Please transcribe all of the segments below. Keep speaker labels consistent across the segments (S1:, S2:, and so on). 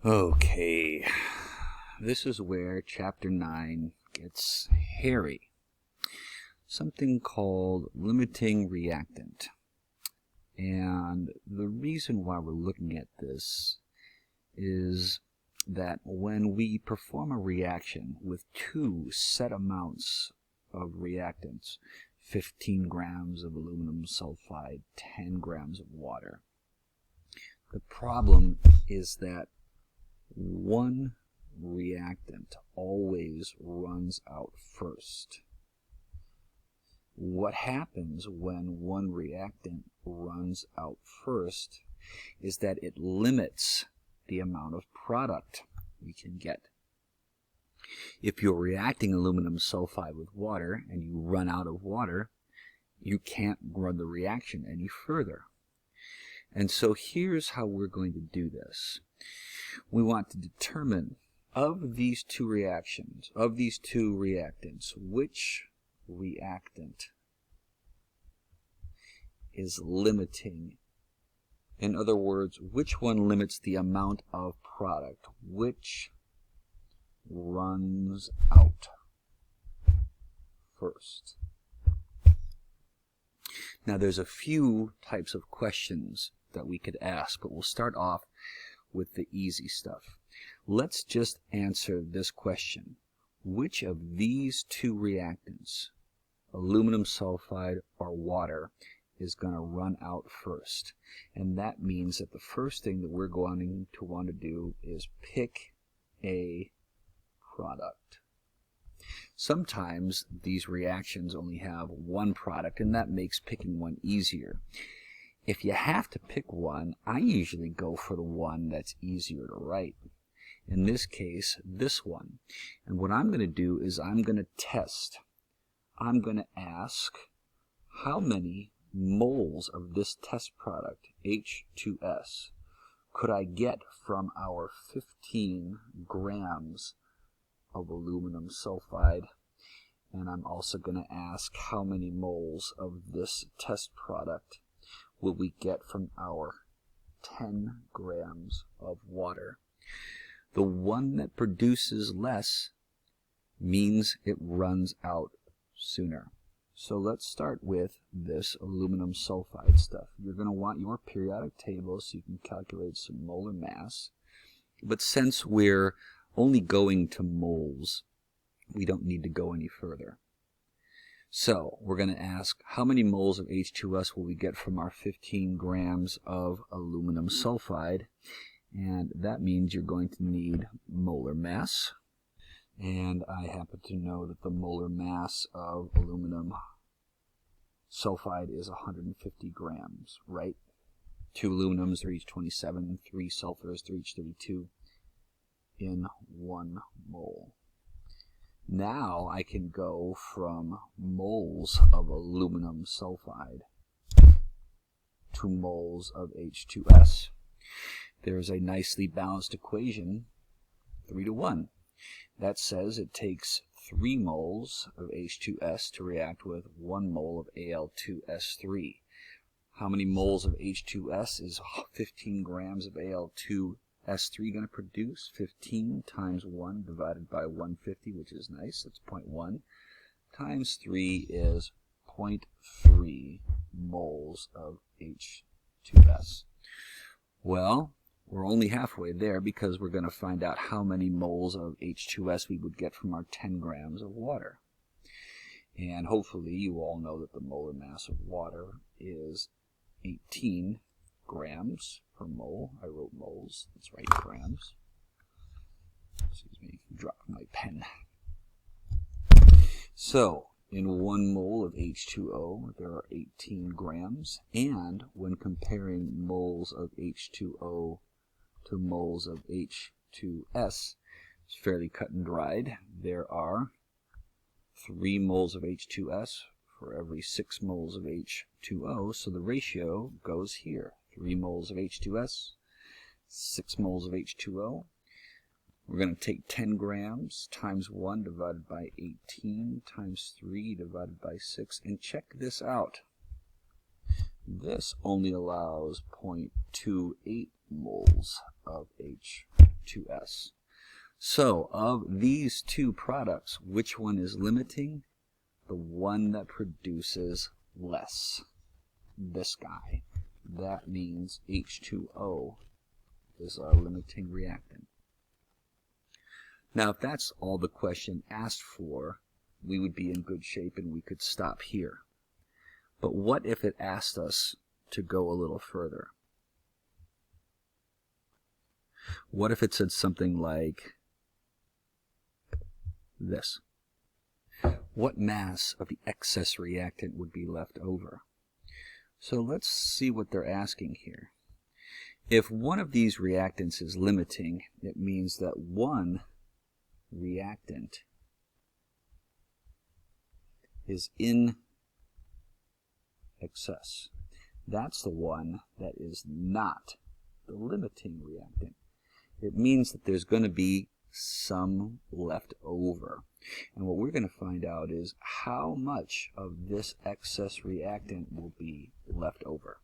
S1: Okay, this is where Chapter 9 gets hairy. Something called limiting reactant. And the reason why we're looking at this is that when we perform a reaction with two set amounts of reactants, 15 grams of aluminum sulfide, 10 grams of water, the problem is that one reactant always runs out first. What happens when one reactant runs out first is that it limits the amount of product we can get. If you're reacting aluminum sulfide with water and you run out of water, you can't run the reaction any further. And so here's how we're going to do this. We want to determine of these two reactants, which reactant is limiting. In other words, which one limits the amount of product, which runs out first. Now there's a few types of questions that we could ask, but we'll start off with the easy stuff. Let's just answer this question. Which of these two reactants, aluminum sulfide or water, is going to run out first? And that means that the first thing that we're going to want to do is pick a product. Sometimes these reactions only have one product, and that makes picking one easier. If you have to pick one, I usually go for the one that's easier to write. In this case, this one. And what I'm going to do is I'm going to test. I'm going to ask how many moles of this test product, H2S, could I get from our 15 grams of aluminum sulfide. And I'm also going to ask how many moles of this test product will we get from our 10 grams of water. The one that produces less means it runs out sooner. So let's start with this aluminum sulfide stuff. You're going to want your periodic table so you can calculate some molar mass. But since we're only going to moles, we don't need to go any further. So we're going to ask how many moles of H2S will we get from our 15 grams of aluminum sulfide, and that means you're going to need molar mass. And I happen to know that the molar mass of aluminum sulfide is 150 grams, right? 2 aluminums, they're each 27, 3 sulfurs, they're each 32 in 1 mole. Now I can go from moles of aluminum sulfide to moles of H2S. There's a nicely balanced equation, 3 to 1. That says it takes 3 moles of H2S to react with 1 mole of Al2S3. How many moles of H2S is 15 grams of Al2S3 going to produce? 15 times 1 divided by 150, which is nice. That's 0.1. Times 3 is 0.3 moles of H2S. Well, we're only halfway there because we're going to find out how many moles of H2S we would get from our 10 grams of water. And hopefully you all know that the molar mass of water is 18 grams per mole. I wrote moles. Let's write grams. Excuse me, dropped my pen. So, in 1 mole of H2O, there are 18 grams. And when comparing moles of H2O to moles of H2S, it's fairly cut and dried. There are 3 moles of H2S for every 6 moles of H2O, so the ratio goes here. 3 moles of H2S, 6 moles of H2O. We're going to take 10 grams times 1 divided by 18 times 3 divided by 6, and check this out. This only allows 0.28 moles of H2S. H2S. So of these two products, which one is limiting? The one that produces less. This guy. That means H2O is our limiting reactant. Now, if that's all the question asked for, we would be in good shape and we could stop here. But what if it asked us to go a little further? What if it said something like this? What mass of the excess reactant would be left over? So let's see what they're asking here. If one of these reactants is limiting, it means that one reactant is in excess. That's the one that is not the limiting reactant. It means that there's going to be some left over. And what we're going to find out is how much of this excess reactant will be left over.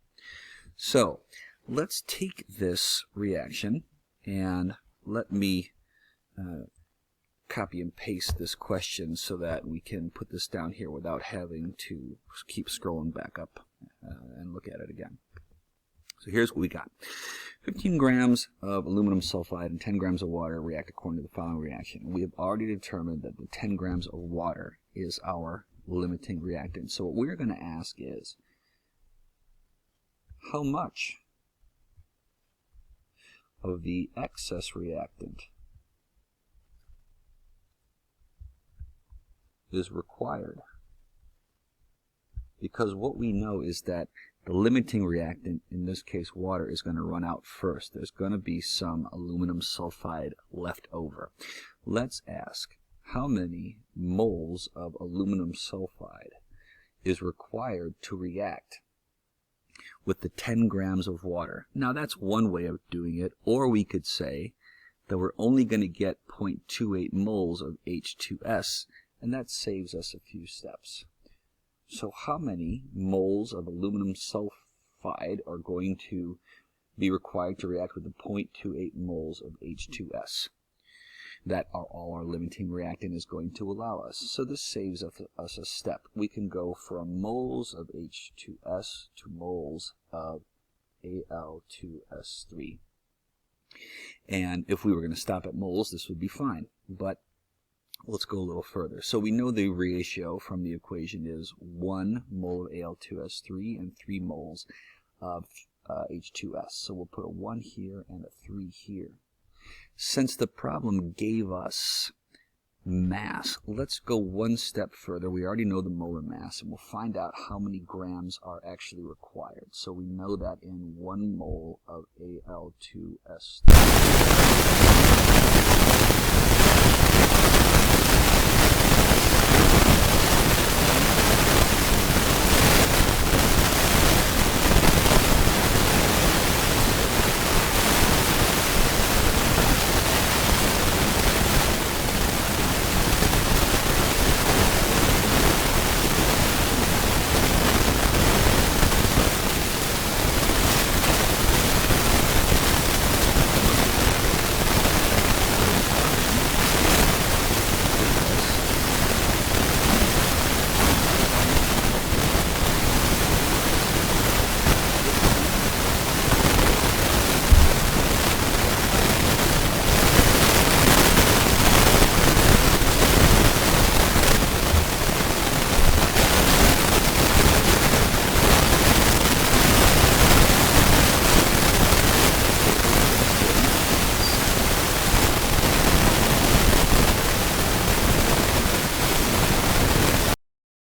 S1: So let's take this reaction and let me copy and paste this question so that we can put this down here without having to keep scrolling back up and look at it again. So here's what we got. 15 grams of aluminum sulfide and 10 grams of water react according to the following reaction. We have already determined that the 10 grams of water is our limiting reactant. So what we're going to ask is, how much of the excess reactant is required? Because what we know is that the limiting reactant, in this case water, is going to run out first. There's going to be some aluminum sulfide left over. Let's ask, how many moles of aluminum sulfide is required to react with the 10 grams of water? Now that's one way of doing it, or we could say that we're only going to get 0.28 moles of H2S, and that saves us a few steps. So how many moles of aluminum sulfide are going to be required to react with the 0.28 moles of H2S? That are all our limiting reactant is going to allow us. So this saves us a step. We can go from moles of H2S to moles of Al2S3. And if we were going to stop at moles, this would be fine. But let's go a little further. So we know the ratio from the equation is 1 mole of Al2S3 and 3 moles of H2S. So we'll put a 1 here and a 3 here. Since the problem gave us mass, let's go one step further. We already know the molar mass, and we'll find out how many grams are actually required. So we know that in 1 mole of Al2S3,